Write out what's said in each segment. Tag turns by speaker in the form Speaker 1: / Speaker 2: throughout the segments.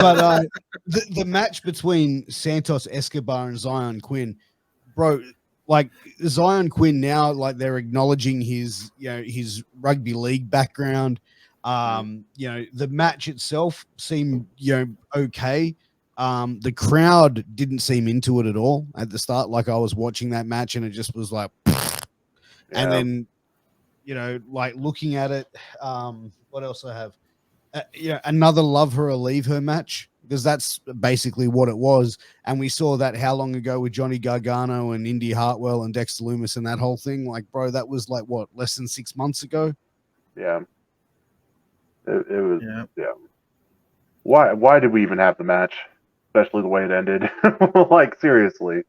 Speaker 1: But the match between Santos Escobar and Zion Quinn, bro, like Zion Quinn now, like they're acknowledging his, his rugby league background. The match itself seemed, okay. The crowd didn't seem into it at all at the start. Like I was watching that match and it just was like, and then, like looking at it, what else I have? Another love her or leave her match, because that's basically what it was. And we saw that how long ago with Johnny Gargano and Indy Hartwell and Dexter Lumis and that whole thing. Like, bro, that was like what, less than 6 months ago?
Speaker 2: Yeah. It was, yeah. Why did we even have the match? Especially the way it ended. Like, seriously.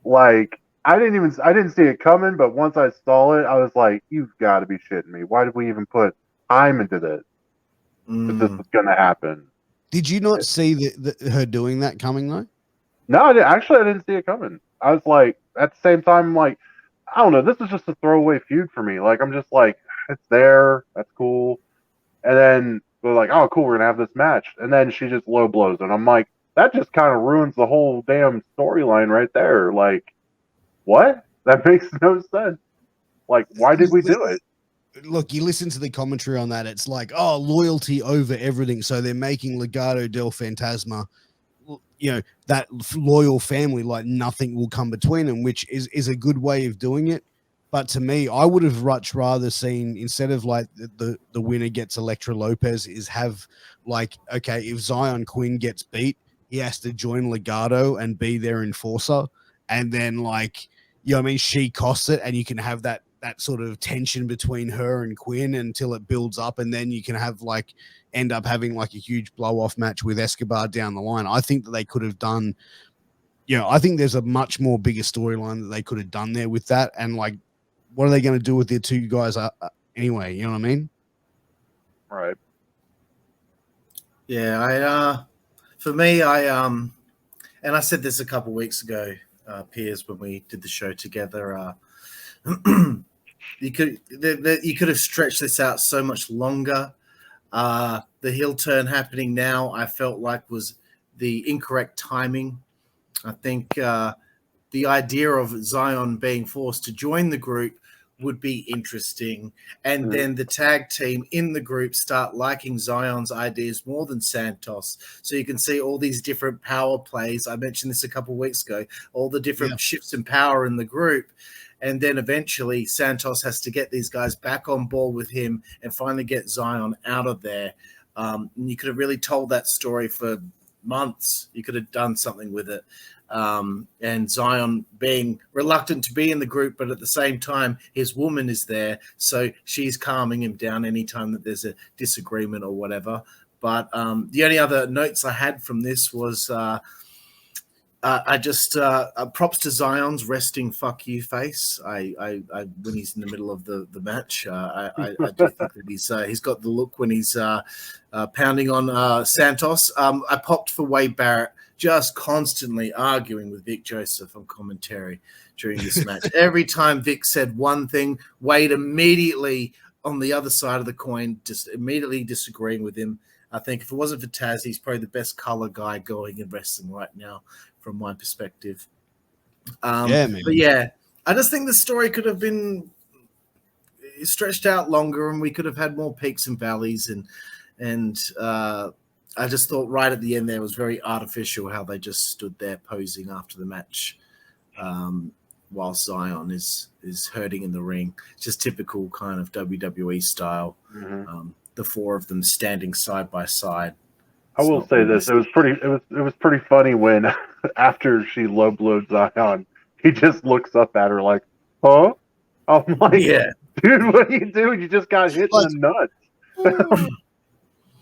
Speaker 2: Like, I didn't see it coming, but once I saw it, I was like, you've got to be shitting me. Why did we even put time into this? That this was going to happen.
Speaker 1: Did you not see her doing that coming though?
Speaker 2: No, I didn't see it coming. I was like, at the same time, like, I don't know. This is just a throwaway feud for me. Like, I'm just like, it's there. That's cool. And then they're like, oh, cool, we're going to have this match. And then she just low blows. And I'm like, that just kind of ruins the whole damn storyline right there. Like, what? That makes no sense. Like, why did we do it?
Speaker 1: Look, you listen to the commentary on that. It's like, oh, loyalty over everything. So they're making Legado del Fantasma, that loyal family, like nothing will come between them, which is a good way of doing it. But to me, I would have much rather seen, instead of like the winner gets Elektra Lopez, is have like, okay, if Zion Quinn gets beat, he has to join Legado and be their enforcer. And then like, she costs it, and you can have that sort of tension between her and Quinn until it builds up, and then you can have like end up having like a huge blow off match with Escobar down the line. I think that they could have done, I think there's a much more bigger storyline that they could have done there with that. And like, what are they going to do with the two guys anyway? You know what I mean?
Speaker 2: Right.
Speaker 3: Yeah, for me, and I said this a couple of weeks ago, Piers, when we did the show together. You could have stretched this out so much longer. The heel turn happening now, I felt like was the incorrect timing. I think the idea of Zion being forced to join the group would be interesting. And then the tag team in the group start liking Zion's ideas more than Santos. So you can see all these different power plays. I mentioned this a couple of weeks ago, all the different shifts in power in the group. And then eventually Santos has to get these guys back on board with him and finally get Zion out of there. And you could have really told that story for months. You could have done something with it. And Zion being reluctant to be in the group, but at the same time, his woman is there. So she's calming him down anytime that there's a disagreement or whatever. But the only other notes I had from this was I just props to Zion's resting fuck you face. I when he's in the middle of the match, I do think that he's got the look when he's pounding on Santos. I popped for Wade Barrett, just constantly arguing with Vic Joseph on commentary during this match. Every time Vic said one thing, Wade immediately on the other side of the coin, just immediately disagreeing with him. I think if it wasn't for Taz, he's probably the best color guy going in wrestling right now, from my perspective. But yeah, I just think the story could have been stretched out longer, and we could have had more peaks and valleys. And I just thought right at the end there was very artificial how they just stood there posing after the match, while Zion is hurting in the ring. Just typical kind of WWE style. The four of them standing side by side.
Speaker 2: I will say this: it was pretty funny when after she low blowed Zion, he just looks up at her like, "Huh?" I'm like,
Speaker 3: yeah,
Speaker 2: dude, what are you doing? You just got hit in the nuts.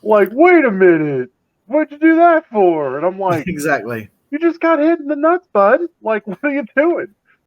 Speaker 2: Like, wait a minute, what'd you do that for? And I'm like,
Speaker 3: exactly.
Speaker 2: You just got hit in the nuts, bud. Like, what are you doing?